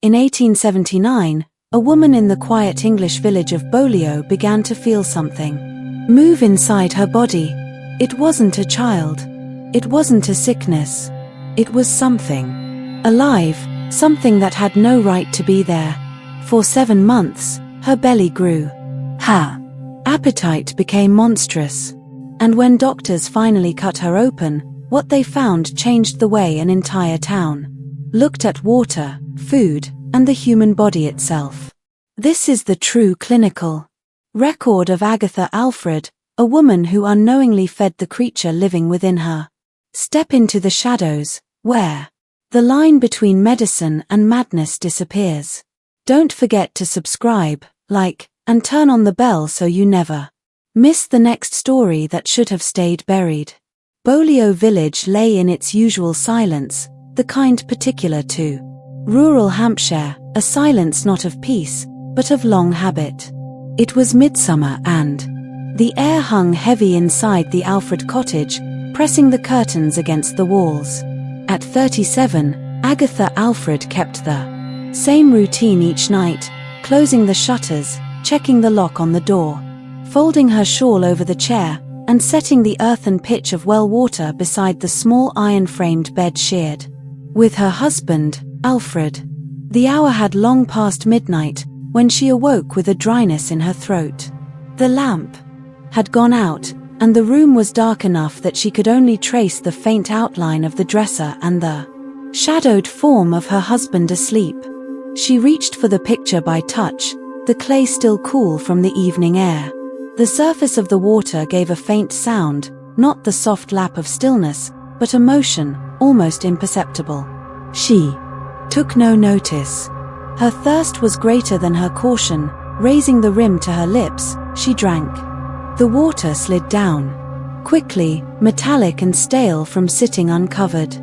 In 1879, a woman in the quiet English village of Beaulieu began to feel something move inside her body. It wasn't a child. It wasn't a sickness. It was something alive, something that had no right to be there. For 7 months, her belly grew. Her appetite became monstrous. And when doctors finally cut her open, what they found changed the way an entire town looked at water, food, and the human body itself. This is the true clinical record of Agatha Alfred, a woman who unknowingly fed the creature living within her. Step into the shadows, where the line between medicine and madness disappears. Don't forget to subscribe, like, and turn on the bell so you never miss the next story that should have stayed buried. Beaulieu village lay in its usual silence, the kind particular to rural Hampshire, a silence not of peace, but of long habit. It was midsummer and the air hung heavy inside the Alfred cottage, pressing the curtains against the walls. At 37, Agatha Alfred kept the same routine each night, closing the shutters, checking the lock on the door, folding her shawl over the chair, and setting the earthen pitch of well water beside the small iron-framed bed sheared with her husband, Alfred. The hour had long passed midnight when she awoke with a dryness in her throat. The lamp had gone out, and the room was dark enough that she could only trace the faint outline of the dresser and the shadowed form of her husband asleep. She reached for the picture by touch, the clay still cool from the evening air. The surface of the water gave a faint sound, not the soft lap of stillness, but a motion, almost imperceptible. She took no notice. Her thirst was greater than her caution. Raising the rim to her lips, she drank. The water slid down quickly, metallic and stale from sitting uncovered.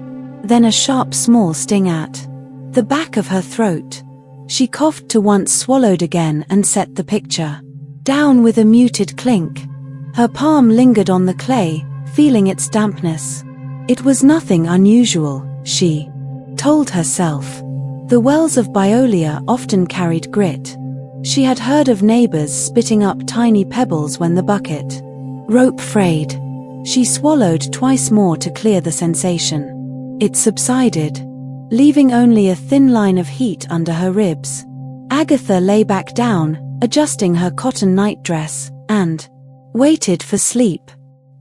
Then a sharp small sting at the back of her throat. She coughed to once swallowed again and set the picture down with a muted clink. Her palm lingered on the clay, feeling its dampness. It was nothing unusual, she told herself. The wells of Beaulieu often carried grit. She had heard of neighbors spitting up tiny pebbles when the bucket rope frayed. She swallowed twice more to clear the sensation. It subsided, leaving only a thin line of heat under her ribs. Agatha lay back down, adjusting her cotton nightdress, and waited for sleep.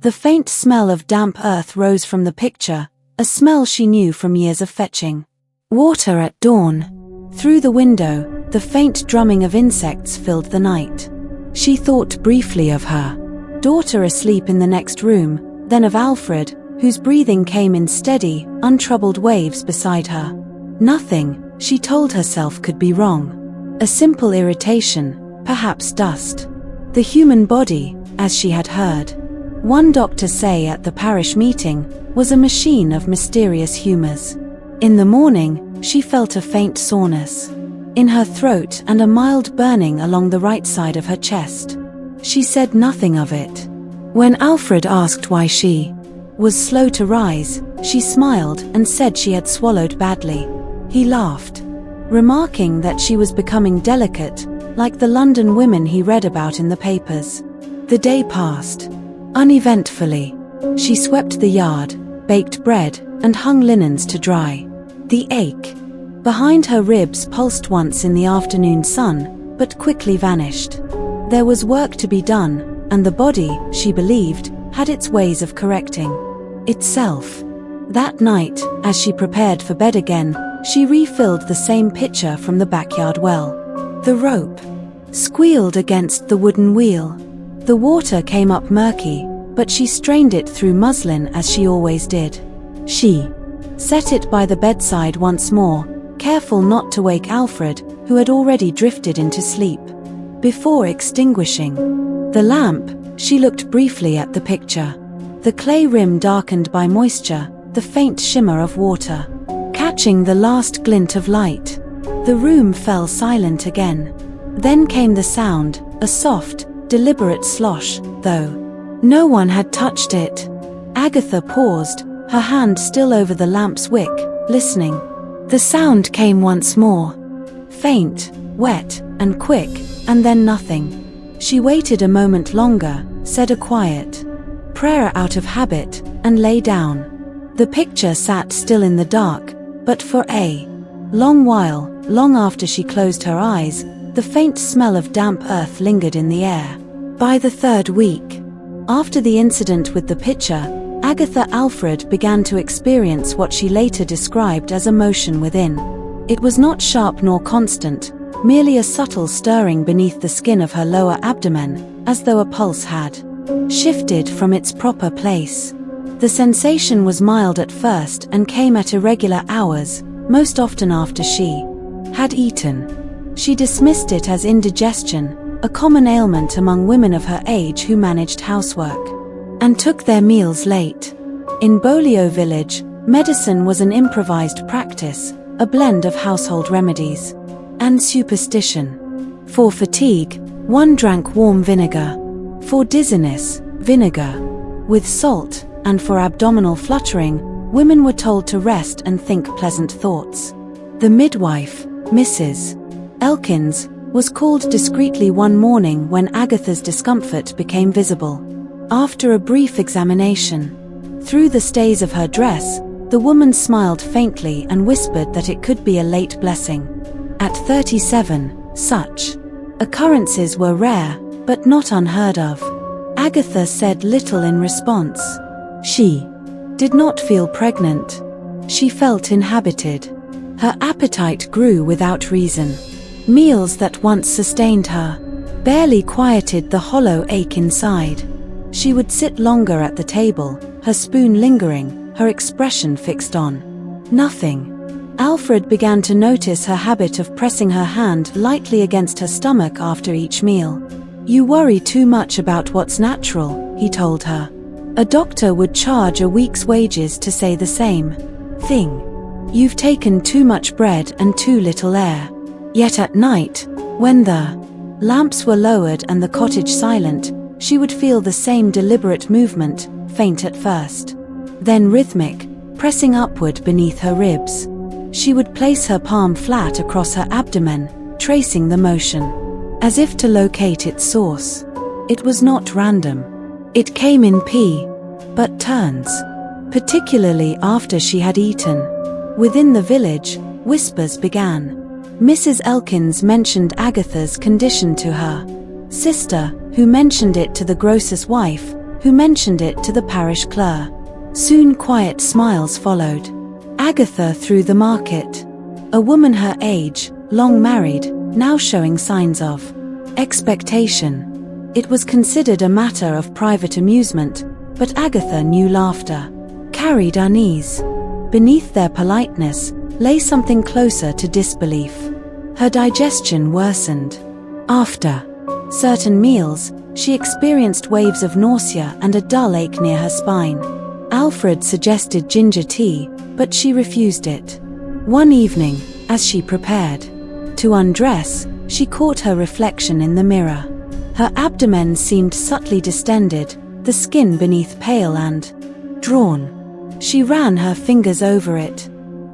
The faint smell of damp earth rose from the picture, a smell she knew from years of fetching water at dawn. Through the window, the faint drumming of insects filled the night. She thought briefly of her daughter asleep in the next room, then of Alfred, whose breathing came in steady, untroubled waves beside her. Nothing, she told herself, could be wrong. A simple irritation, perhaps dust. The human body, as she had heard one doctor say at the parish meeting, was a machine of mysterious humors. In the morning, she felt a faint soreness in her throat and a mild burning along the right side of her chest. She said nothing of it. When Alfred asked why she was slow to rise, she smiled and said she had swallowed badly. He laughed, remarking that she was becoming delicate, like the London women he read about in the papers. The day passed uneventfully. She swept the yard, baked bread, and hung linens to dry. The ache behind her ribs pulsed once in the afternoon sun, but quickly vanished. There was work to be done, and the body, she believed, had its ways of correcting itself. That night, as she prepared for bed again, she refilled the same pitcher from the backyard well. The rope squealed against the wooden wheel. The water came up murky, but she strained it through muslin as she always did. She set it by the bedside once more, careful not to wake Alfred, who had already drifted into sleep. Before extinguishing the lamp, she looked briefly at the picture. The clay rim darkened by moisture, the faint shimmer of water catching the last glint of light. The room fell silent again. Then came the sound, a soft, deliberate slosh, though no one had touched it. Agatha paused, her hand still over the lamp's wick, listening. The sound came once more. Faint, wet, and quick, and then nothing. She waited a moment longer, said a quiet prayer out of habit, and lay down. The picture sat still in the dark, but for a long while, long after she closed her eyes, the faint smell of damp earth lingered in the air. By the third week, after the incident with the picture, Agatha Alfred began to experience what she later described as a motion within. It was not sharp nor constant, merely a subtle stirring beneath the skin of her lower abdomen, as though a pulse had shifted from its proper place. The sensation was mild at first and came at irregular hours, most often after she had eaten. She dismissed it as indigestion, a common ailment among women of her age who managed housework and took their meals late. In Bolio village, medicine was an improvised practice, a blend of household remedies and superstition. For fatigue, one drank warm vinegar. For dizziness, vinegar with salt, and for abdominal fluttering, women were told to rest and think pleasant thoughts. The midwife, Mrs. Elkins, was called discreetly one morning when Agatha's discomfort became visible. After a brief examination, through the stays of her dress, the woman smiled faintly and whispered that it could be a late blessing. At 37, such occurrences were rare, but not unheard of. Agatha said little in response. She did not feel pregnant. She felt inhabited. Her appetite grew without reason. Meals that once sustained her barely quieted the hollow ache inside. She would sit longer at the table, her spoon lingering, her expression fixed on nothing. Alfred began to notice her habit of pressing her hand lightly against her stomach after each meal. "You worry too much about what's natural," he told her. A doctor would charge a week's wages to say the same thing. "You've taken too much bread and too little air." Yet at night, when the lamps were lowered and the cottage silent, she would feel the same deliberate movement, faint at first, then rhythmic, pressing upward beneath her ribs. She would place her palm flat across her abdomen, tracing the motion, as if to locate its source. It was not random. It came in but turns, particularly after she had eaten. Within the village, whispers began. Mrs. Elkins mentioned Agatha's condition to her sister, who mentioned it to the grocer's wife, who mentioned it to the parish clerk. Soon quiet smiles followed. Agatha through the market. A woman her age, long married, now showing signs of expectation. It was considered a matter of private amusement, but Agatha knew laughter carried unease. Beneath their politeness lay something closer to disbelief. Her digestion worsened. After certain meals, she experienced waves of nausea and a dull ache near her spine. Alfred suggested ginger tea, but she refused it. One evening, as she prepared to undress, she caught her reflection in the mirror. Her abdomen seemed subtly distended, the skin beneath pale and drawn. She ran her fingers over it.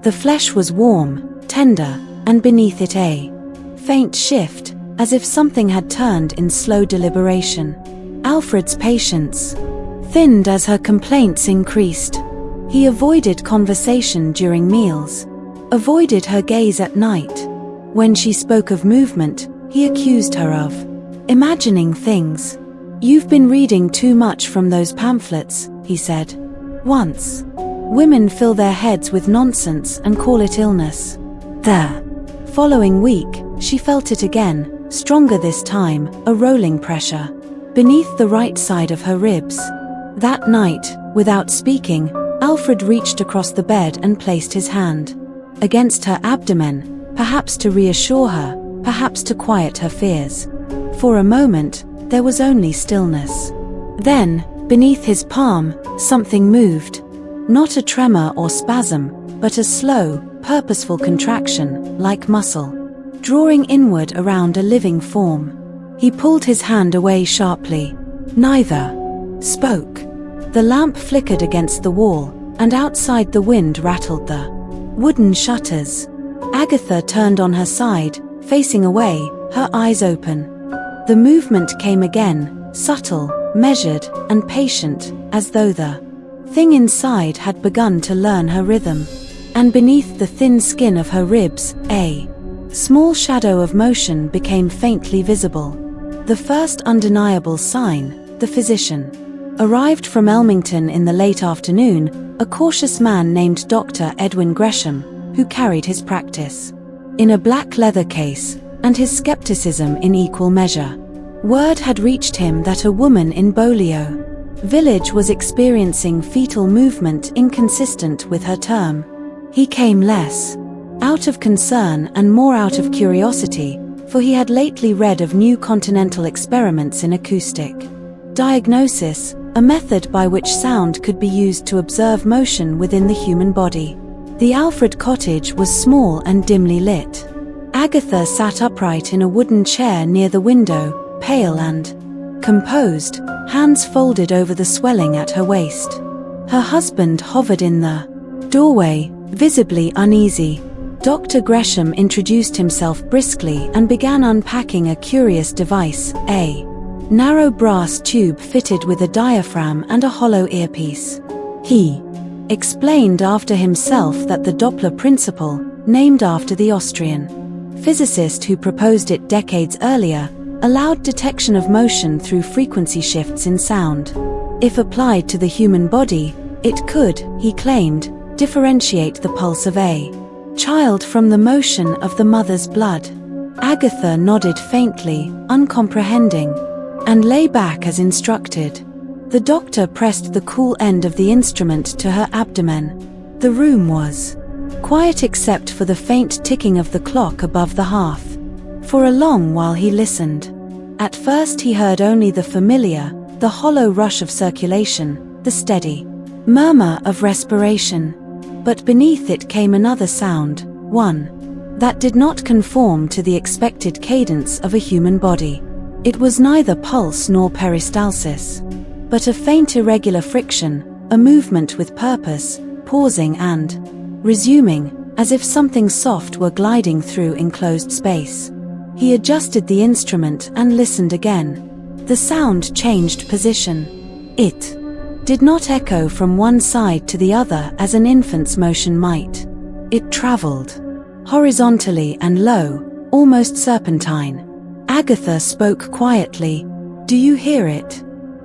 The flesh was warm, tender, and beneath it a faint shift, as if something had turned in slow deliberation. Alfred's patience thinned as her complaints increased. He avoided conversation during meals, avoided her gaze at night. When she spoke of movement, he accused her of imagining things. "You've been reading too much from those pamphlets," he said. Once. Women fill their heads with nonsense and call it illness. The following week, she felt it again, stronger this time, a rolling pressure beneath the right side of her ribs. That night, without speaking, Alfred reached across the bed and placed his hand against her abdomen, perhaps to reassure her, perhaps to quiet her fears. For a moment, there was only stillness. Then, beneath his palm, something moved. Not a tremor or spasm, but a slow, purposeful contraction, like muscle, drawing inward around a living form. He pulled his hand away sharply. Neither spoke. The lamp flickered against the wall, and outside the wind rattled the wooden shutters. Agatha turned on her side, facing away, her eyes open. The movement came again, subtle, measured, and patient, as though the thing inside had begun to learn her rhythm. And beneath the thin skin of her ribs, a small shadow of motion became faintly visible. The first undeniable sign, the physician arrived from Elmington in the late afternoon, a cautious man named Dr. Edwin Gresham, who carried his practice in a black leather case, and his skepticism in equal measure. Word had reached him that a woman in Beaulieu village was experiencing fetal movement inconsistent with her term. He came less out of concern and more out of curiosity, for he had lately read of new continental experiments in acoustic diagnosis, a method by which sound could be used to observe motion within the human body. The Alfred cottage was small and dimly lit. Agatha sat upright in a wooden chair near the window, pale and composed, hands folded over the swelling at her waist. Her husband hovered in the doorway, visibly uneasy. Dr. Gresham introduced himself briskly and began unpacking a curious device, a narrow brass tube fitted with a diaphragm and a hollow earpiece. He explained after himself that the Doppler principle, named after the Austrian physicist who proposed it decades earlier, allowed detection of motion through frequency shifts in sound. If applied to the human body, it could, he claimed, differentiate the pulse of a child from the motion of the mother's blood. Agatha nodded faintly, uncomprehending, and lay back as instructed. The doctor pressed the cool end of the instrument to her abdomen. The room was quiet except for the faint ticking of the clock above the hearth. For a long while he listened. At first he heard only the familiar, the hollow rush of circulation, the steady murmur of respiration. But beneath it came another sound, one that did not conform to the expected cadence of a human body. It was neither pulse nor peristalsis, but a faint irregular friction, a movement with purpose, pausing and resuming, as if something soft were gliding through enclosed space. He adjusted the instrument and listened again. The sound changed position. It did not echo from one side to the other as an infant's motion might. It traveled horizontally and low, almost serpentine. Agatha spoke quietly. "Do you hear it?"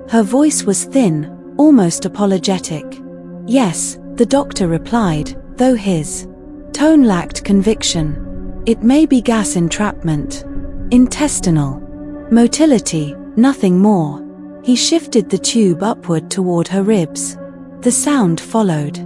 Her voice was thin, almost apologetic. "Yes," the doctor replied, though his tone lacked conviction. "It may be gas entrapment. Intestinal motility, nothing more." He shifted the tube upward toward her ribs. The sound followed.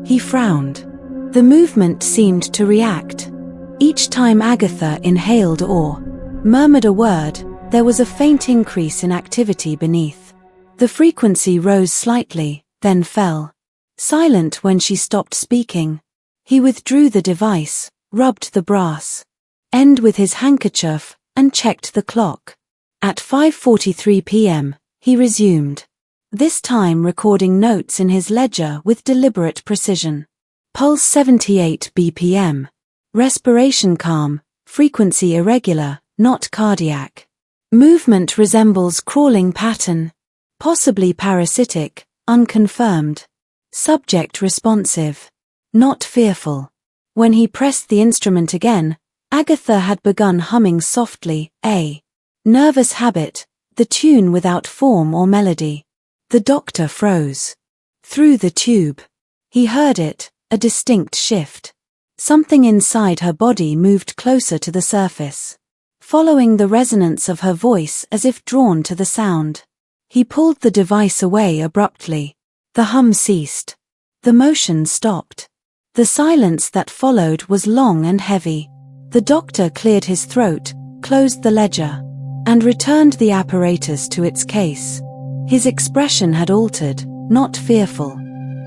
He frowned. The movement seemed to react. Each time Agatha inhaled or murmured a word, there was a faint increase in activity beneath. The frequency rose slightly, then fell. Silent when she stopped speaking. He withdrew the device, rubbed the brass end with his handkerchief, and checked the clock. At 5:43 p.m., he resumed, this time recording notes in his ledger with deliberate precision. Pulse 78 bpm. Respiration calm, frequency irregular, not cardiac. Movement resembles crawling pattern. Possibly parasitic, unconfirmed. Subject responsive. Not fearful. When he pressed the instrument again, Agatha had begun humming softly, a nervous habit, the tune without form or melody. The doctor froze. Through the tube. He heard it, a distinct shift. Something inside her body moved closer to the surface, following the resonance of her voice as if drawn to the sound. He pulled the device away abruptly. The hum ceased. The motion stopped. The silence that followed was long and heavy. The doctor cleared his throat, closed the ledger, and returned the apparatus to its case. His expression had altered, not fearful,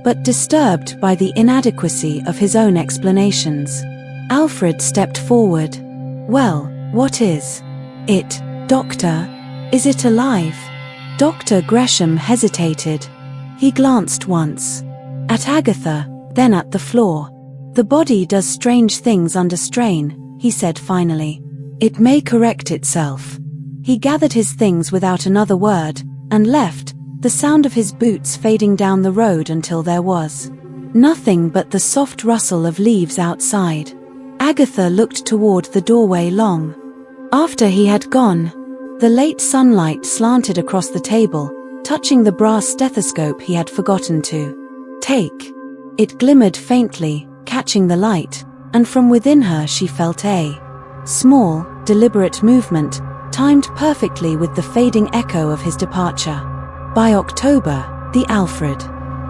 but disturbed by the inadequacy of his own explanations. Alfred stepped forward. "Well, what is it, doctor? Is it alive?" Dr. Gresham hesitated. He glanced once at Agatha, then at the floor. "The body does strange things under strain," he said finally. It may correct itself. He gathered his things without another word, and left, the sound of his boots fading down the road until there was nothing but the soft rustle of leaves outside. Agatha looked toward the doorway long. After he had gone, the late sunlight slanted across the table, touching the brass stethoscope he had forgotten to take. It glimmered faintly, catching the light, and from within her she felt a small, deliberate movement, timed perfectly with the fading echo of his departure. By October, the Alfred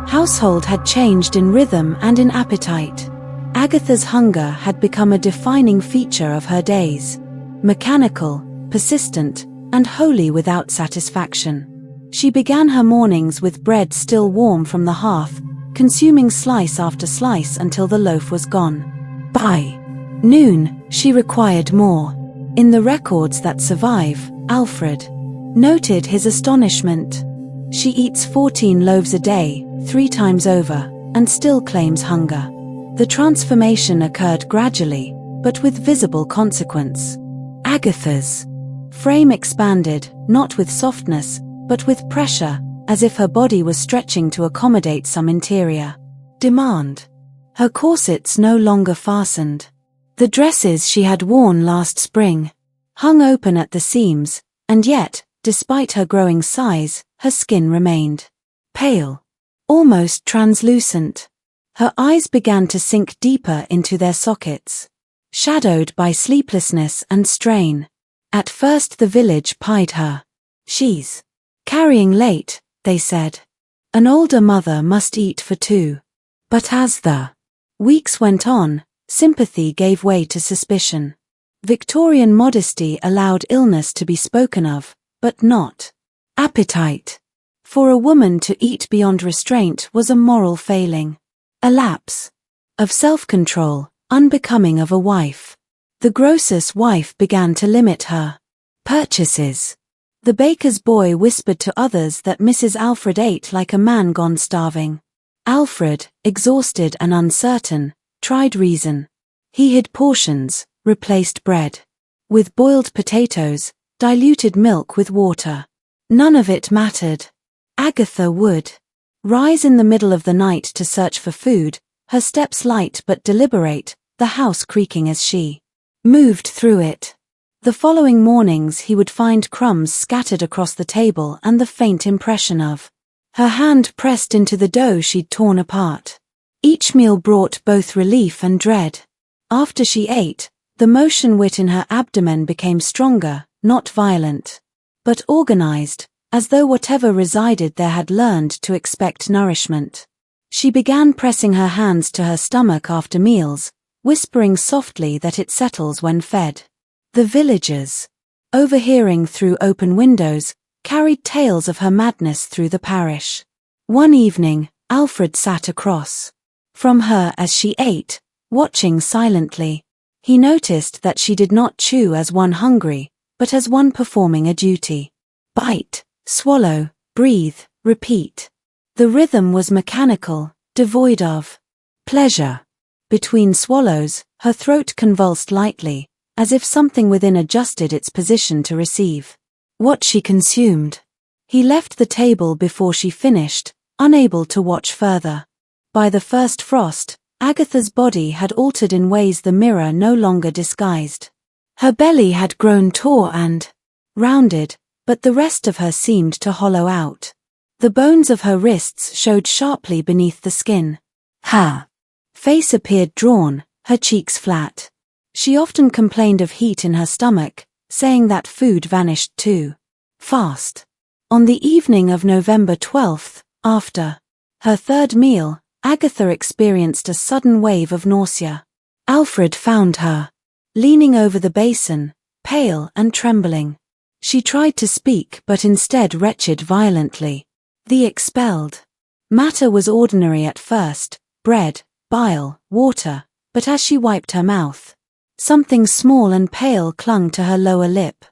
household had changed in rhythm and in appetite. Agatha's hunger had become a defining feature of her days. Mechanical, persistent, and wholly without satisfaction. She began her mornings with bread still warm from the hearth, consuming slice after slice until the loaf was gone. By noon, she required more. In the records that survive, Alfred noted his astonishment. She eats 14 loaves a day, 3 times over, and still claims hunger. The transformation occurred gradually, but with visible consequence. Agatha's frame expanded, not with softness, but with pressure, as if her body was stretching to accommodate some interior demand. Her corsets no longer fastened. The dresses she had worn last spring hung open at the seams, and yet, despite her growing size, her skin remained pale, almost translucent. Her eyes began to sink deeper into their sockets, shadowed by sleeplessness and strain. At first the village pied her. "She's carrying late," they said. "An older mother must eat for 2. But as the weeks went on, sympathy gave way to suspicion. Victorian modesty allowed illness to be spoken of, but not appetite. For a woman to eat beyond restraint was a moral failing, a lapse of self-control, unbecoming of a wife. The grocer's wife began to limit her purchases. The baker's boy whispered to others that Mrs. Alfred ate like a man gone starving. Alfred, exhausted and uncertain, tried reason. He hid portions, replaced bread with boiled potatoes, diluted milk with water. None of it mattered. Agatha would rise in the middle of the night to search for food, her steps light but deliberate, the house creaking as she moved through it. The following mornings he would find crumbs scattered across the table and the faint impression of her hand pressed into the dough she'd torn apart. Each meal brought both relief and dread. After she ate, the motion wit in her abdomen became stronger, not violent, but organized, as though whatever resided there had learned to expect nourishment. She began pressing her hands to her stomach after meals, whispering softly that it settles when fed. The villagers, overhearing through open windows, carried tales of her madness through the parish. One evening, Alfred sat across from her as she ate, watching silently. He noticed that she did not chew as one hungry, but as one performing a duty. Bite, swallow, breathe, repeat. The rhythm was mechanical, devoid of pleasure. Between swallows, her throat convulsed lightly, as if something within adjusted its position to receive what she consumed. He left the table before she finished, unable to watch further. By the first frost, Agatha's body had altered in ways the mirror no longer disguised. Her belly had grown taut and rounded, but the rest of her seemed to hollow out. The bones of her wrists showed sharply beneath the skin. Her face appeared drawn, her cheeks flat. She often complained of heat in her stomach, saying that food vanished too fast. On the evening of November 12th, after her third meal, Agatha experienced a sudden wave of nausea. Alfred found her leaning over the basin, pale and trembling. She tried to speak but instead retched violently. The expelled matter was ordinary at first, bread, bile, water, but as she wiped her mouth, something small and pale clung to her lower lip.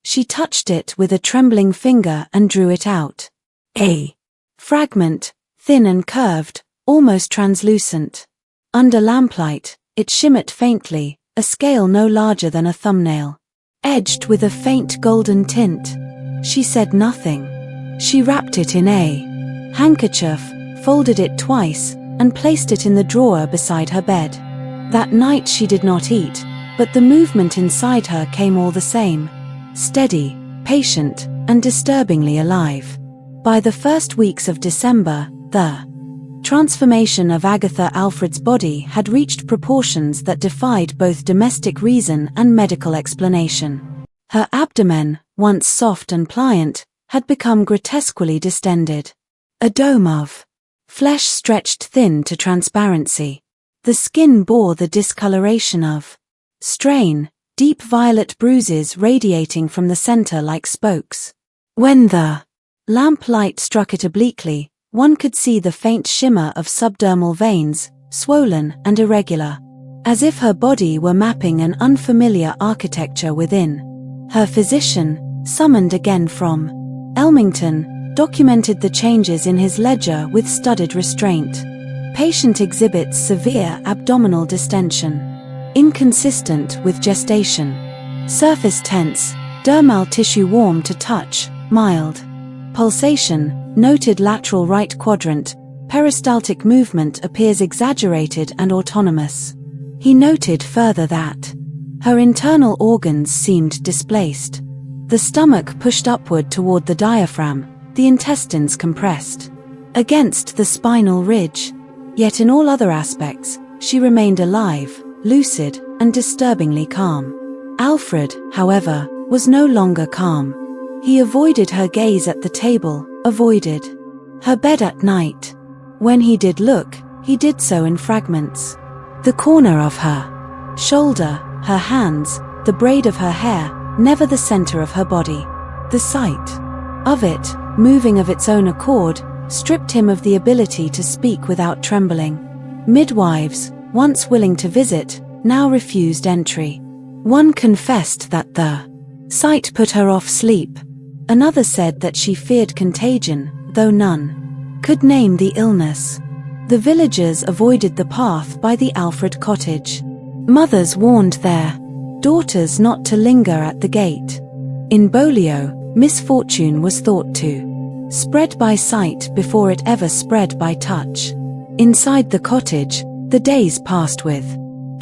She touched it with a trembling finger and drew it out. A fragment, thin and curved, almost translucent. Under lamplight, it shimmered faintly, a scale no larger than a thumbnail. edged with a faint golden tint. She said nothing. She wrapped it in a handkerchief, folded it twice, and placed it in the drawer beside her bed. That night she did not eat, but the movement inside her came all the same. Steady, patient, and disturbingly alive. By the first weeks of December, the transformation of Agatha Alfred's body had reached proportions that defied both domestic reason and medical explanation. Her abdomen, once soft and pliant, had become grotesquely distended. A dome of flesh stretched thin to transparency. The skin bore the discoloration of strain, deep violet bruises radiating from the center like spokes. When the lamp light struck it obliquely, one could see the faint shimmer of subdermal veins, swollen and irregular, as if her body were mapping an unfamiliar architecture within. Her physician, summoned again from Elmington, documented the changes in his ledger with studied restraint. Patient exhibits severe abdominal distension, inconsistent with gestation. Surface tense, dermal tissue warm to touch, mild. Pulsation, noted lateral right quadrant, peristaltic movement appears exaggerated and autonomous. He noted further that her internal organs seemed displaced. The stomach pushed upward toward the diaphragm, the intestines compressed against the spinal ridge. Yet in all other aspects, she remained alive, lucid, and disturbingly calm. Alfred, however, was no longer calm. He avoided her gaze at the table, avoided her bed at night. When he did look, he did so in fragments. The corner of her shoulder, her hands, the braid of her hair, never the center of her body. The sight of it, moving of its own accord, stripped him of the ability to speak without trembling. Midwives, once willing to visit, now refused entry. One confessed that the sight put her off sleep. Another said that she feared contagion, though none could name the illness. The villagers avoided the path by the Alfred cottage. Mothers warned their daughters not to linger at the gate. In Bolio, misfortune was thought to spread by sight before it ever spread by touch. Inside the cottage, the days passed with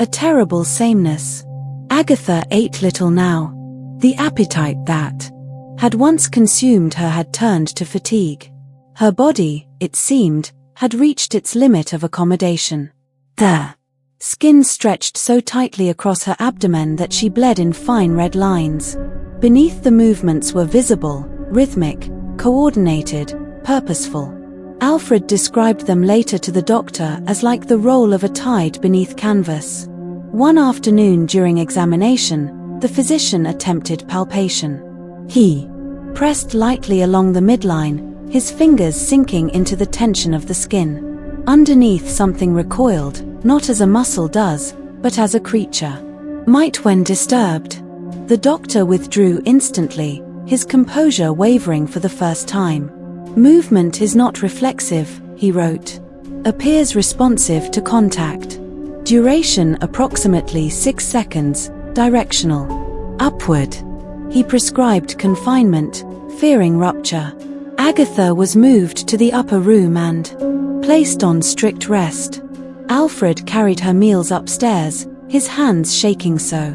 a terrible sameness. Agatha ate little now. The appetite that had once consumed her had turned to fatigue. Her body, it seemed, had reached its limit of accommodation. The skin stretched so tightly across her abdomen that she bled in fine red lines. Beneath the movements were visible, rhythmic, coordinated, purposeful. Alfred described them later to the doctor as like the roll of a tide beneath canvas. One afternoon during examination, the physician attempted palpation. He pressed lightly along the midline, his fingers sinking into the tension of the skin. Underneath something recoiled, not as a muscle does, but as a creature might when disturbed. The doctor withdrew instantly, his composure wavering for the first time. Movement is not reflexive, he wrote. Appears responsive to contact. Duration approximately 6 seconds, directional. Upward. He prescribed confinement, fearing rupture. Agatha was moved to the upper room and placed on strict rest. Alfred carried her meals upstairs, his hands shaking so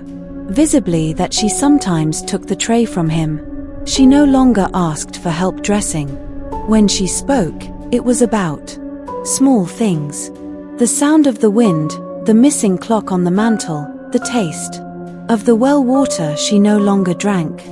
visibly that she sometimes took the tray from him. She no longer asked for help dressing. When she spoke, it was about small things. The sound of the wind, the missing clock on the mantel, the taste of the well water she no longer drank.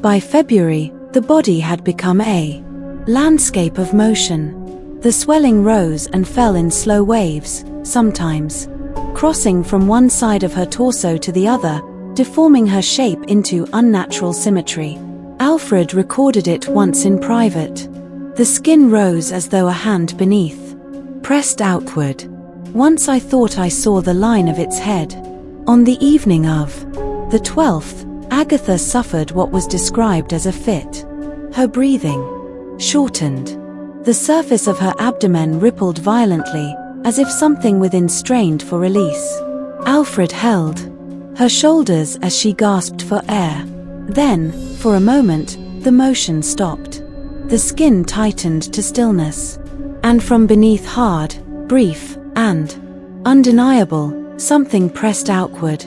By February, the body had become a landscape of motion. The swelling rose and fell in slow waves, sometimes crossing from one side of her torso to the other, deforming her shape into unnatural symmetry. Alfred recorded it once in private. The skin rose as though a hand beneath pressed outward. Once I thought I saw the line of its head. On the evening of the 12th, Agatha suffered what was described as a fit. Her breathing shortened. The surface of her abdomen rippled violently, as if something within strained for release. Alfred held her shoulders as she gasped for air. Then, for a moment, the motion stopped. The skin tightened to stillness. And from beneath hard, brief, and undeniable, something pressed outward.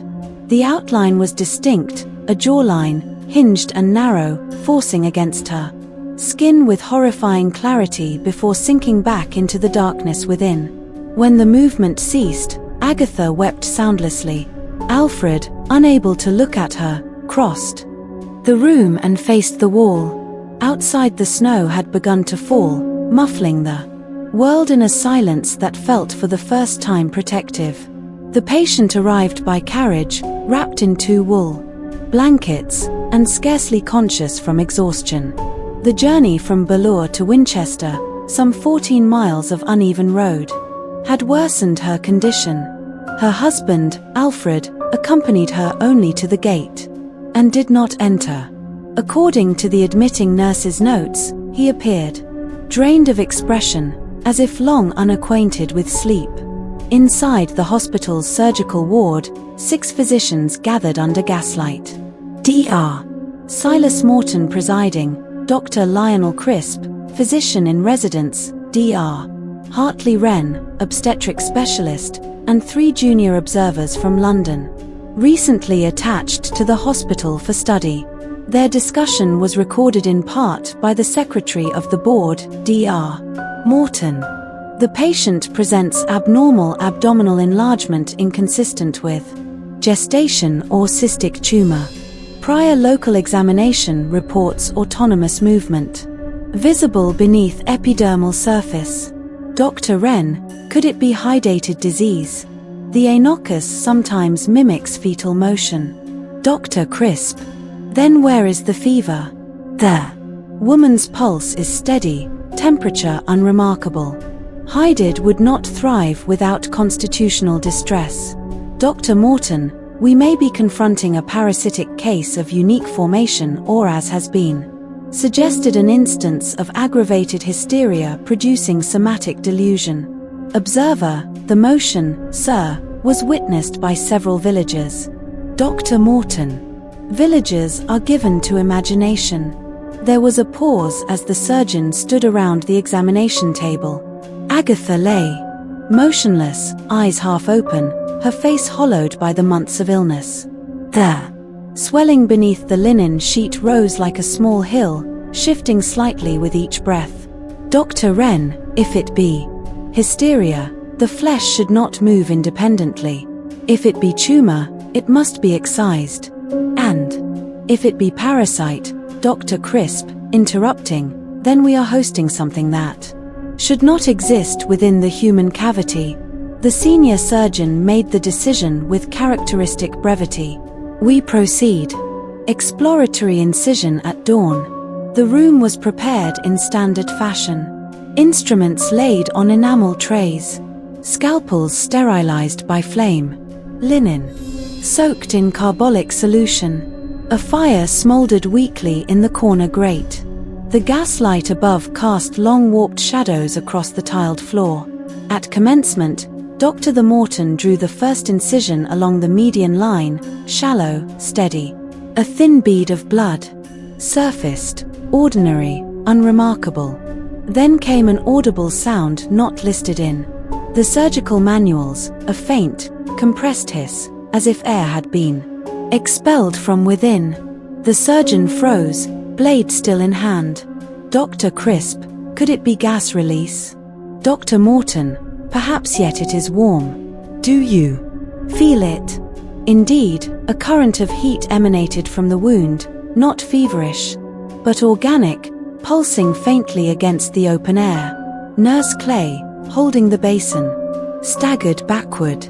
The outline was distinct, a jawline, hinged and narrow, forcing against her skin with horrifying clarity before sinking back into the darkness within. When the movement ceased, Agatha wept soundlessly. Alfred, unable to look at her, crossed the room and faced the wall. Outside, the snow had begun to fall, muffling the world in a silence that felt for the first time protective. The patient arrived by carriage, wrapped in 2 wool blankets, and scarcely conscious from exhaustion. The journey from Ballure to Winchester, some 14 miles of uneven road, had worsened her condition. Her husband, Alfred, accompanied her only to the gate, and did not enter. According to the admitting nurse's notes, he appeared drained of expression, as if long unacquainted with sleep. Inside the hospital's surgical ward, 6 physicians gathered under gaslight. Dr. Silas Morton presiding, Dr. Lionel Crisp, physician in residence, Dr. Hartley Wren, obstetric specialist, and 3 junior observers from London, recently attached to the hospital for study. Their discussion was recorded in part by the secretary of the board, Dr. Morton. The patient presents abnormal abdominal enlargement inconsistent with gestation or cystic tumor. Prior local examination reports autonomous movement visible beneath epidermal surface. Dr. Wren, could it be hydatid disease? The anochus sometimes mimics fetal motion. Dr. Crisp, then where is the fever? The woman's pulse is steady, temperature unremarkable. Hydid would not thrive without constitutional distress. Dr. Morton, we may be confronting a parasitic case of unique formation or, as has been suggested, an instance of aggravated hysteria producing somatic delusion. Observer, the motion, sir, was witnessed by several villagers. Dr. Morton, villagers are given to imagination. There was a pause as the surgeon stood around the examination table. Agatha lay motionless, eyes half open, her face hollowed by the months of illness. The swelling beneath the linen sheet rose like a small hill, shifting slightly with each breath. Dr. Wren, if it be hysteria, the flesh should not move independently. If it be tumor, it must be excised. And if it be parasite, Dr. Crisp, interrupting, then we are hosting something that should not exist within the human cavity. The senior surgeon made the decision with characteristic brevity. We proceed. Exploratory incision at dawn. The room was prepared in standard fashion. Instruments laid on enamel trays. Scalpels sterilized by flame. Linen soaked in carbolic solution. A fire smoldered weakly in the corner grate. The gaslight above cast long warped shadows across the tiled floor. At commencement, Dr. Morton drew the first incision along the median line, shallow, steady. A thin bead of blood. Surfaced, ordinary, unremarkable. Then came an audible sound not listed in the surgical manuals, a faint, compressed hiss, as if air had been expelled from within. The surgeon froze, blade still in hand. Dr. Crisp, could it be gas release? Dr. Morton, perhaps, yet it is warm. Do you feel it? Indeed, a current of heat emanated from the wound, not feverish, but organic, pulsing faintly against the open air. Nurse Clay, holding the basin, staggered backward.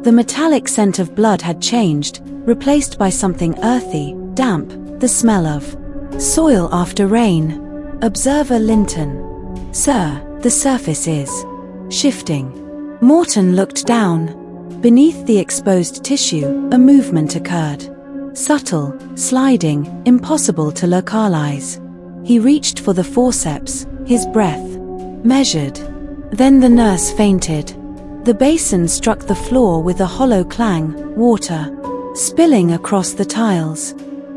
The metallic scent of blood had changed, replaced by something earthy, damp, the smell of soil after rain. Observer Linton. Sir, the surface is shifting. Morton looked down. Beneath the exposed tissue, a movement occurred. Subtle, sliding, impossible to localize. He reached for the forceps, his breath measured. Then the nurse fainted. The basin struck the floor with a hollow clang, water spilling across the tiles.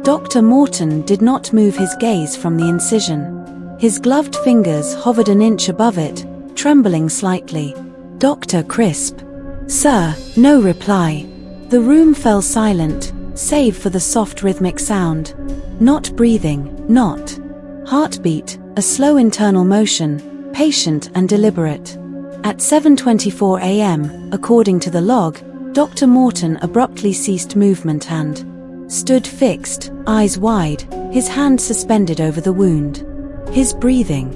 Dr. Morton did not move his gaze from the incision. His gloved fingers hovered an inch above it, trembling slightly. "Dr. Crisp." "Sir." No reply. The room fell silent, save for the soft rhythmic sound. Not breathing, not heartbeat, a slow internal motion, patient and deliberate. At 7:24 a.m., according to the log, Dr. Morton abruptly ceased movement and stood fixed, eyes wide, his hand suspended over the wound. His breathing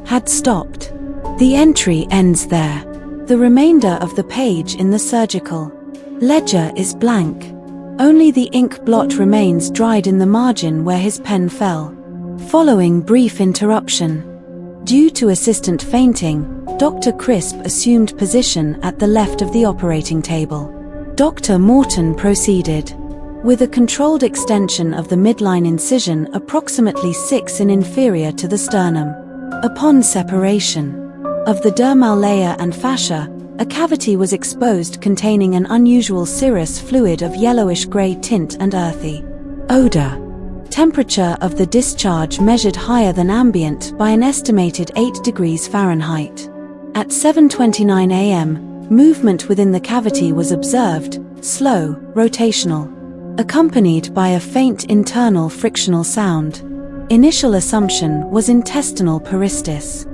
had stopped. The entry ends there. The remainder of the page in the surgical ledger is blank. Only the ink blot remains dried in the margin where his pen fell. Following brief interruption. Due to assistant fainting, Dr. Crisp assumed position at the left of the operating table. Dr. Morton proceeded with a controlled extension of the midline incision approximately 6 in inferior to the sternum. Upon separation of the dermal layer and fascia, a cavity was exposed containing an unusual serous fluid of yellowish-gray tint and earthy odor. Temperature of the discharge measured higher than ambient by an estimated 8 degrees Fahrenheit. At 7:29 a.m., movement within the cavity was observed, slow, rotational, accompanied by a faint internal frictional sound. Initial assumption was intestinal paresthesia.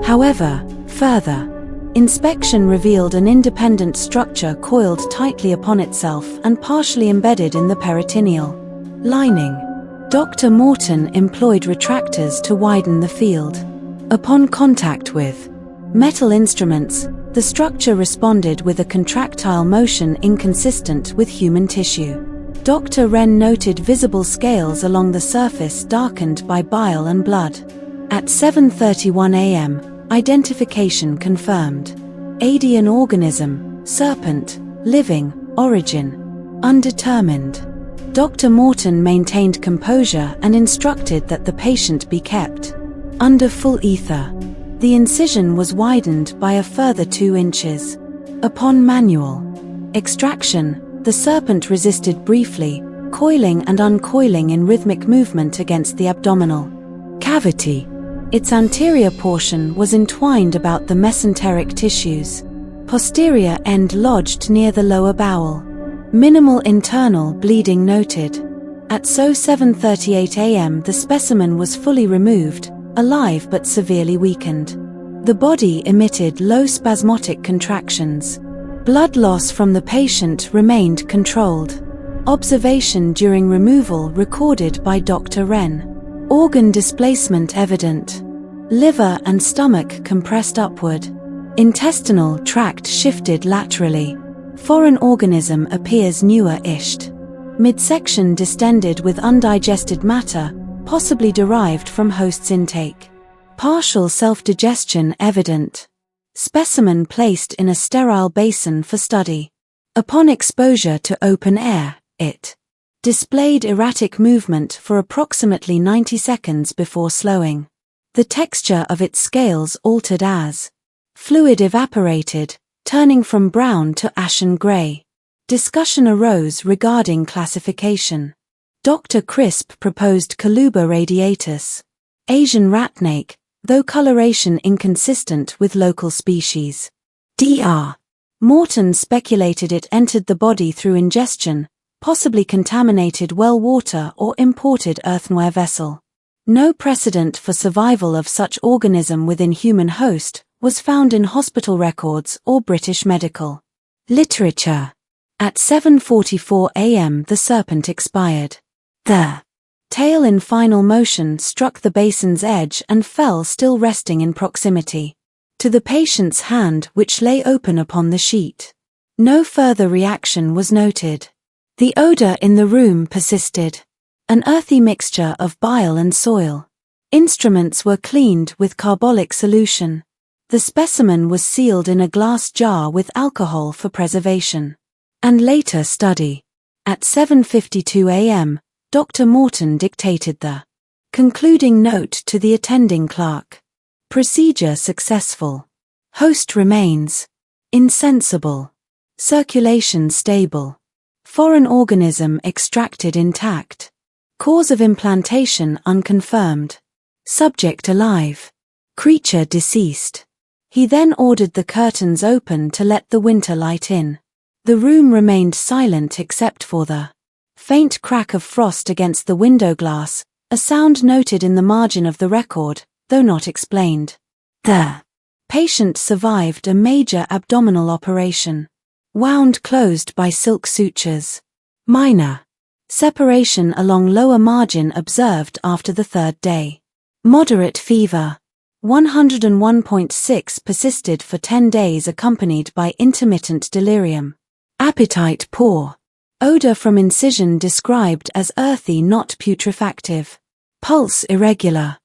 However, further inspection revealed an independent structure coiled tightly upon itself and partially embedded in the peritoneal lining. Dr. Morton employed retractors to widen the field. Upon contact with metal instruments, the structure responded with a contractile motion inconsistent with human tissue. Dr. Wren noted visible scales along the surface darkened by bile and blood. At 7:31 a.m., identification confirmed. Adian organism, serpent, living, origin, undetermined. Dr. Morton maintained composure and instructed that the patient be kept under full ether. The incision was widened by a further 2 inches. Upon manual extraction, the serpent resisted briefly, coiling and uncoiling in rhythmic movement against the abdominal cavity. Its anterior portion was entwined about the mesenteric tissues. Posterior end lodged near the lower bowel. Minimal internal bleeding noted. At 7:38 a.m. the specimen was fully removed, alive but severely weakened. The body emitted low spasmodic contractions. Blood loss from the patient remained controlled. Observation during removal recorded by Dr. Wren. Organ displacement evident. Liver and stomach compressed upward. Intestinal tract shifted laterally. Foreign organism appears newer-ished. Midsection distended with undigested matter, possibly derived from host's intake. Partial self-digestion evident. Specimen placed in a sterile basin for study. Upon exposure to open air, it displayed erratic movement for approximately 90 seconds before slowing. The texture of its scales altered as fluid evaporated, turning from brown to ashen gray. Discussion arose regarding classification. Dr. Crisp proposed Coluber radiatus, Asian ratnake, though coloration inconsistent with local species. Dr. Morton speculated it entered the body through ingestion, possibly contaminated well water or imported earthenware vessel. No precedent for survival of such organism within human host was found in hospital records or British medical literature. At 7:44 a.m. the serpent expired. The tail in final motion struck the basin's edge and fell still resting in proximity to the patient's hand which lay open upon the sheet. No further reaction was noted. The odor in the room persisted. An earthy mixture of bile and soil. Instruments were cleaned with carbolic solution. The specimen was sealed in a glass jar with alcohol for preservation and later study. At 7:52 a.m., Dr. Morton dictated the concluding note to the attending clerk. Procedure successful. Host remains insensible. Circulation stable. Foreign organism extracted intact. Cause of implantation unconfirmed. Subject alive. Creature deceased. He then ordered the curtains open to let the winter light in. The room remained silent except for the faint crack of frost against the window glass, a sound noted in the margin of the record, though not explained. The patient survived a major abdominal operation. Wound closed by silk sutures. Minor separation along lower margin observed after the third day. Moderate fever. 101.6 persisted for 10 days accompanied by intermittent delirium. Appetite poor. Odor from incision described as earthy, not putrefactive. Pulse irregular.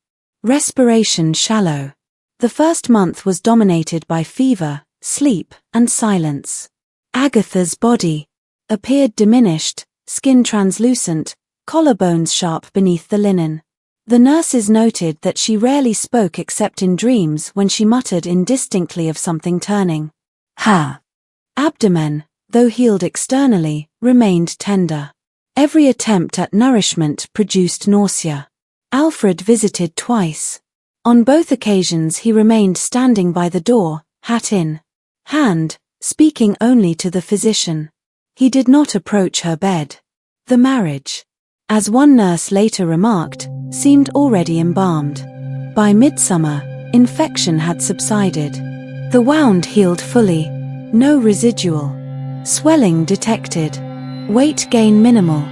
Respiration shallow. The first month was dominated by fever, sleep, and silence. Agatha's body appeared diminished, skin translucent, collarbones sharp beneath the linen. The nurses noted that she rarely spoke except in dreams when she muttered indistinctly of something turning. Her abdomen, though healed externally, remained tender. Every attempt at nourishment produced nausea. Alfred visited twice. On both occasions he remained standing by the door, hat in hand, speaking only to the physician. He did not approach her bed. The marriage, as one nurse later remarked, seemed already embalmed. By midsummer, infection had subsided. The wound healed fully. No residual swelling detected. Weight gain minimal.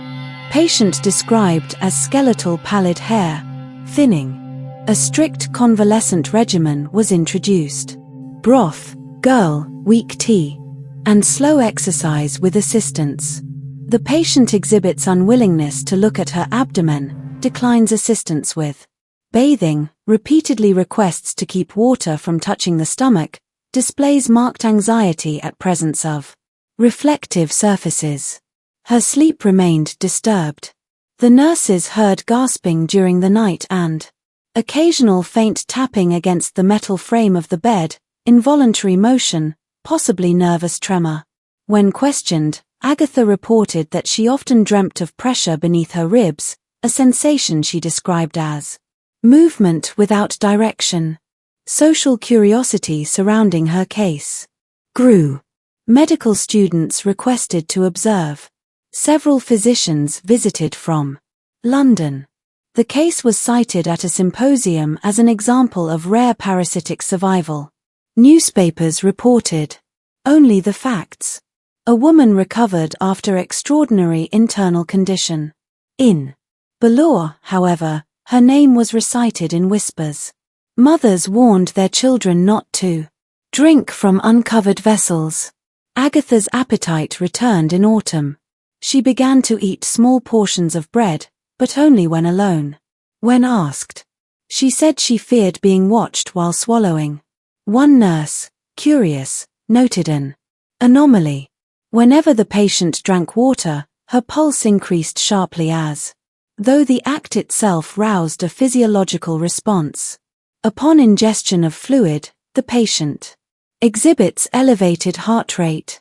Patient described as skeletal pallid hair, thinning. A strict convalescent regimen was introduced. Broth, girl, weak tea, and slow exercise with assistance. The patient exhibits unwillingness to look at her abdomen, declines assistance with bathing, repeatedly requests to keep water from touching the stomach, displays marked anxiety at presence of reflective surfaces. Her sleep remained disturbed. The nurses heard gasping during the night and occasional faint tapping against the metal frame of the bed, involuntary motion, possibly nervous tremor. When questioned, Agatha reported that she often dreamt of pressure beneath her ribs, a sensation she described as movement without direction. Social curiosity surrounding her case grew. Medical students requested to observe. Several physicians visited from London. The case was cited at a symposium as an example of rare parasitic survival. Newspapers reported only the facts. A woman recovered after extraordinary internal condition. In Ballore, however, her name was recited in whispers. Mothers warned their children not to drink from uncovered vessels. Agatha's appetite returned in autumn. She began to eat small portions of bread, but only when alone. When asked, she said she feared being watched while swallowing. One nurse, curious, noted an anomaly. Whenever the patient drank water, her pulse increased sharply as though the act itself roused a physiological response. Upon ingestion of fluid, the patient exhibits elevated heart rate.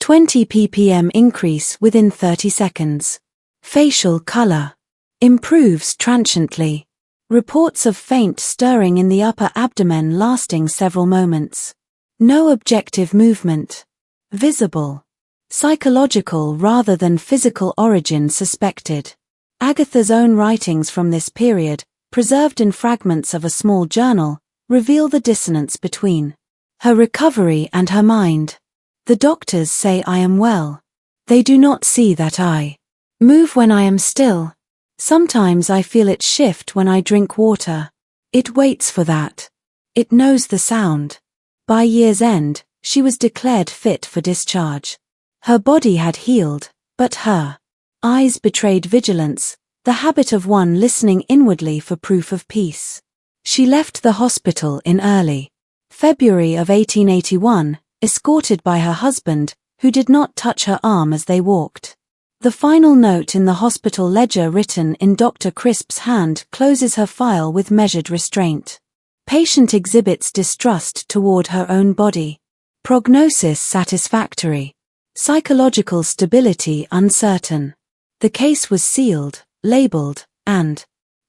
20 ppm increase within 30 seconds. Facial color improves transiently. Reports of faint stirring in the upper abdomen lasting several moments. No objective movement visible. Psychological rather than physical origin suspected. Agatha's own writings from this period, preserved in fragments of a small journal, reveal the dissonance between her recovery and her mind. The doctors say I am well. They do not see that I move when I am still. Sometimes I feel it shift when I drink water. It waits for that. It knows the sound. By year's end, she was declared fit for discharge. Her body had healed, but her eyes betrayed vigilance, the habit of one listening inwardly for proof of peace. She left the hospital in early February of 1881, escorted by her husband, who did not touch her arm as they walked. The final note in the hospital ledger written in Dr. Crisp's hand closes her file with measured restraint. Patient exhibits distrust toward her own body. Prognosis satisfactory. Psychological stability uncertain. The case was sealed, labeled, and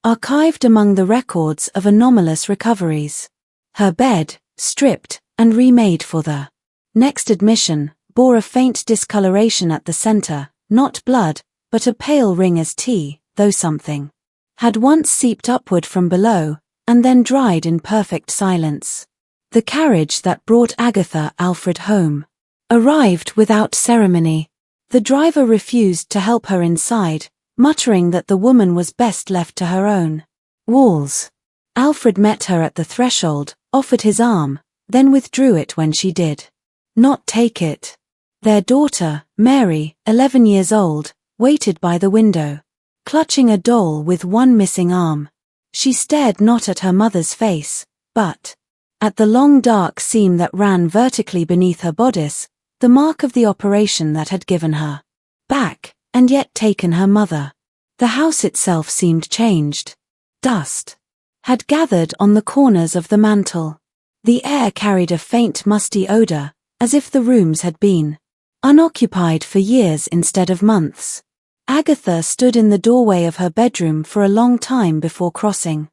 archived among the records of anomalous recoveries. Her bed, stripped and remade for the next admission, bore a faint discoloration at the center, not blood, but a pale ring as tea, though something had once seeped upward from below, and then dried in perfect silence. The carriage that brought Agatha Alfred home arrived without ceremony. The driver refused to help her inside, muttering that the woman was best left to her own walls. Alfred met her at the threshold, offered his arm, then withdrew it when she did not take it. Their daughter, Mary, 11 years old, waited by the window, clutching a doll with one missing arm. She stared not at her mother's face, but at the long dark seam that ran vertically beneath her bodice, the mark of the operation that had given her back, and yet taken her mother. The house itself seemed changed. Dust had gathered on the corners of the mantel. The air carried a faint musty odor, as if the rooms had been unoccupied for years instead of months. Agatha stood in the doorway of her bedroom for a long time before crossing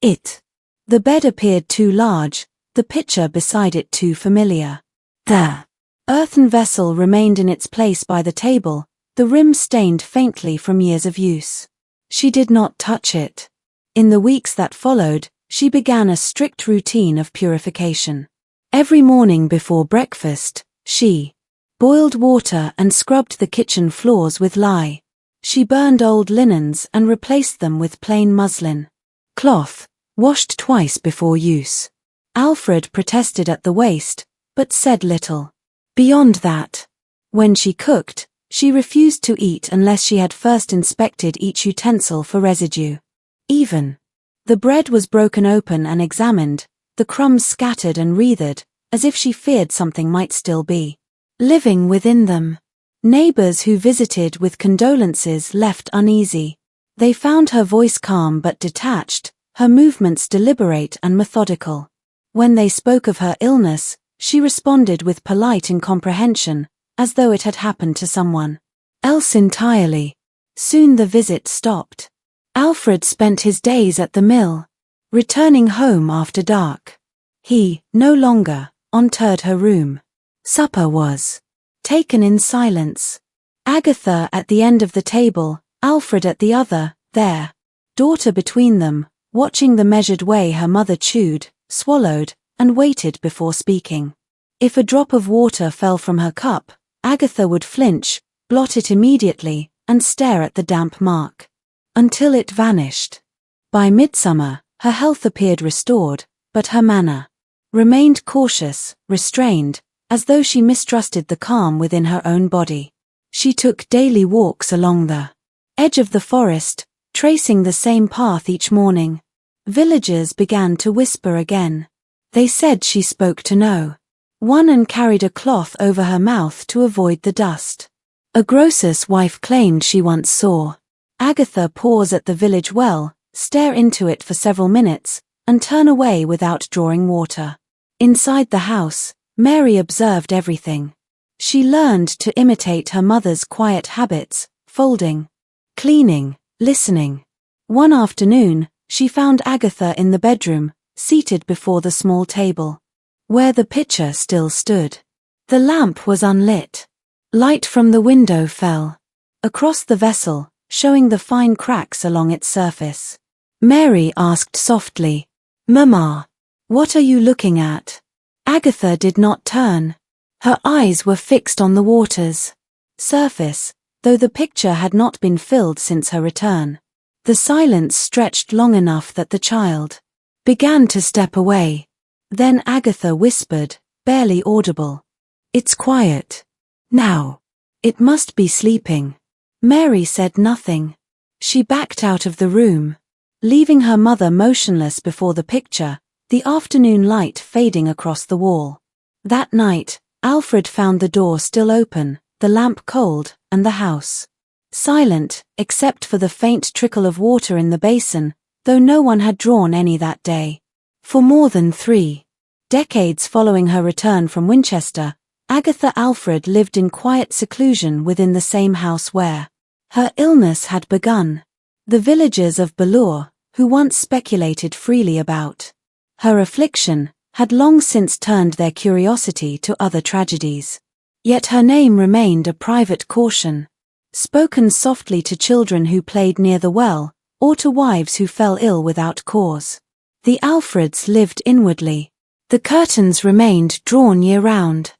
it. The bed appeared too large, the picture beside it too familiar. The earthen vessel remained in its place by the table, the rim stained faintly from years of use. She did not touch it. In the weeks that followed, she began a strict routine of purification. Every morning before breakfast, she boiled water and scrubbed the kitchen floors with lye. She burned old linens and replaced them with plain muslin cloth, washed twice before use. Alfred protested at the waste, but said little. Beyond that, when she cooked, she refused to eat unless she had first inspected each utensil for residue. Even the bread was broken open and examined, the crumbs scattered and wreathed, as if she feared something might still be living within them. Neighbors who visited with condolences left uneasy. They found her voice calm but detached, her movements deliberate and methodical. When they spoke of her illness, she responded with polite incomprehension, as though it had happened to someone else entirely. Soon the visit stopped. Alfred spent his days at the mill, returning home after dark. He, no longer, entered her room. Supper was taken in silence. Agatha at the end of the table, Alfred at the other, their daughter between them, watching the measured way her mother chewed, swallowed, and waited before speaking. If a drop of water fell from her cup, Agatha would flinch, blot it immediately, and stare at the damp mark until it vanished. By midsummer, her health appeared restored, but her manner remained cautious, restrained, as though she mistrusted the calm within her own body. She took daily walks along the edge of the forest, tracing the same path each morning. Villagers began to whisper again. They said she spoke to no one and carried a cloth over her mouth to avoid the dust. A grocer's wife claimed she once saw Agatha pause at the village well, stare into it for several minutes, and turn away without drawing water. Inside the house, Mary observed everything. She learned to imitate her mother's quiet habits, folding, cleaning, listening. One afternoon, she found Agatha in the bedroom, seated before the small table, where the pitcher still stood. The lamp was unlit. Light from the window fell across the vessel, showing the fine cracks along its surface. Mary asked softly, "Mama, what are you looking at?" Agatha did not turn. Her eyes were fixed on the water's surface, though the picture had not been filled since her return. The silence stretched long enough that the child began to step away. Then Agatha whispered, barely audible, "It's quiet now. It must be sleeping." Mary said nothing. She backed out of the room, leaving her mother motionless before the picture, the afternoon light fading across the wall. That night, Alfred found the door still open, the lamp cold, and the house silent, except for the faint trickle of water in the basin, though no one had drawn any that day. For more than 3 decades following her return from Winchester, Agatha Alfred lived in quiet seclusion within the same house where her illness had begun. The villagers of Ballure, who once speculated freely about her affliction, had long since turned their curiosity to other tragedies. Yet her name remained a private caution, spoken softly to children who played near the well, or to wives who fell ill without cause. The Alfreds lived inwardly. The curtains remained drawn year-round.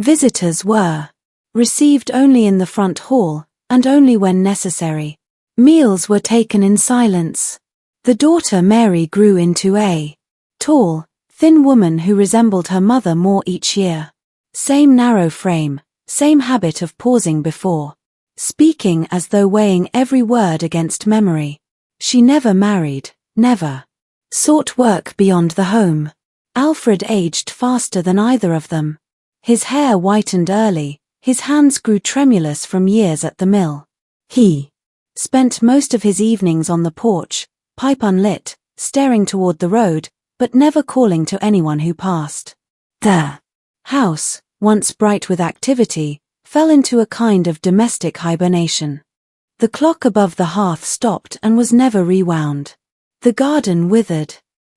Visitors were received only in the front hall, and only when necessary. Meals were taken in silence. The daughter Mary grew into a tall, thin woman who resembled her mother more each year. Same narrow frame, same habit of pausing before speaking as though weighing every word against memory. She never married, never sought work beyond the home. Alfred aged faster than either of them. His hair whitened early, his hands grew tremulous from years at the mill. He spent most of his evenings on the porch, pipe unlit, staring toward the road, but never calling to anyone who passed. The house, once bright with activity, fell into a kind of domestic hibernation. The clock above the hearth stopped and was never rewound. The garden withered.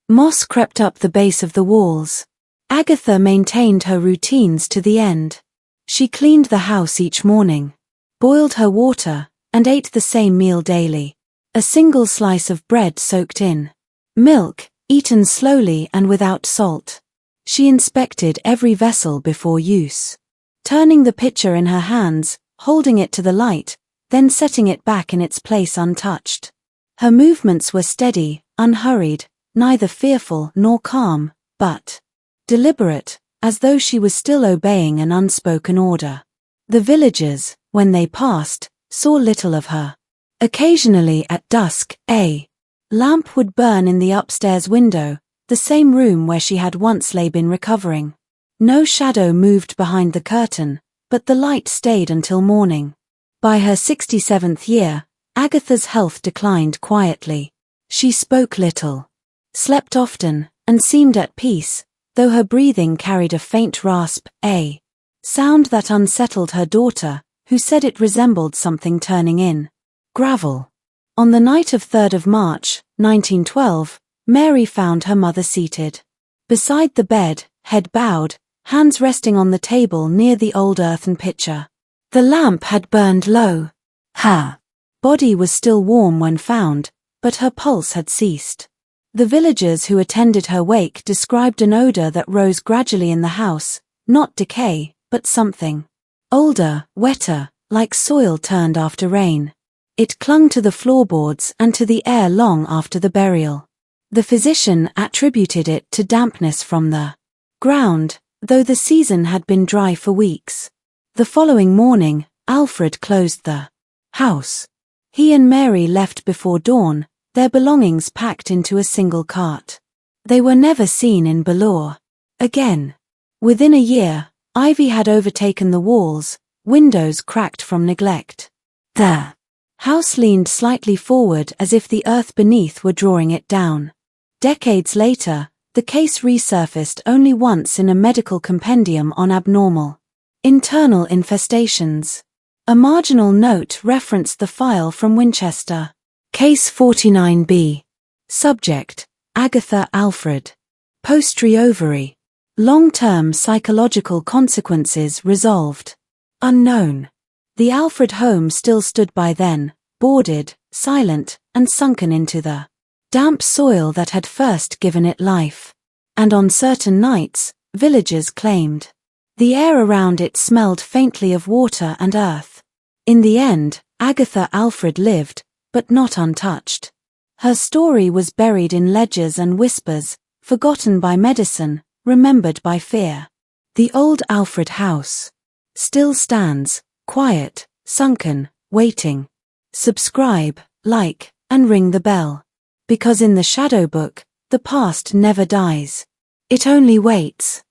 Moss crept up the base of the walls. Agatha maintained her routines to the end. She cleaned the house each morning, boiled her water, and ate the same meal daily. A single slice of bread soaked in milk, eaten slowly and without salt. She inspected every vessel before use, turning the pitcher in her hands, holding it to the light, then setting it back in its place untouched. Her movements were steady, unhurried, neither fearful nor calm, but deliberate, as though she was still obeying an unspoken order. The villagers, when they passed, saw little of her. Occasionally at dusk, a lamp would burn in the upstairs window, the same room where she had once been recovering. No shadow moved behind the curtain, but the light stayed until morning. By her 67th year, Agatha's health declined quietly. She spoke little, slept often, and seemed at peace, though her breathing carried a faint rasp, a sound that unsettled her daughter, who said it resembled something turning in gravel. On the night of 3rd of March, 1912, Mary found her mother seated beside the bed, head bowed, hands resting on the table near the old earthen pitcher. The lamp had burned low. Her body was still warm when found, but her pulse had ceased. The villagers who attended her wake described an odor that rose gradually in the house, not decay, but something older, wetter, like soil turned after rain. It clung to the floorboards and to the air long after the burial. The physician attributed it to dampness from the ground, though the season had been dry for weeks. The following morning, Alfred closed the house. He and Mary left before dawn, their belongings packed into a single cart. They were never seen in Ballure again. Within a year, ivy had overtaken the walls, windows cracked from neglect. The house leaned slightly forward as if the earth beneath were drawing it down. Decades later, the case resurfaced only once in a medical compendium on abnormal internal infestations. A marginal note referenced the file from Winchester. Case 49B. Subject: Agatha Alfred. Post-re ovary. Long-term psychological consequences resolved. Unknown. The Alfred home still stood by then, boarded, silent, and sunken into the damp soil that had first given it life. And on certain nights, villagers claimed the air around it smelled faintly of water and earth. In the end, Agatha Alfred lived, but not untouched. Her story was buried in ledgers and whispers, forgotten by medicine, remembered by fear. The old Alfred house still stands, quiet, sunken, waiting. Subscribe, like, and ring the bell. Because in the shadow book, the past never dies. It only waits.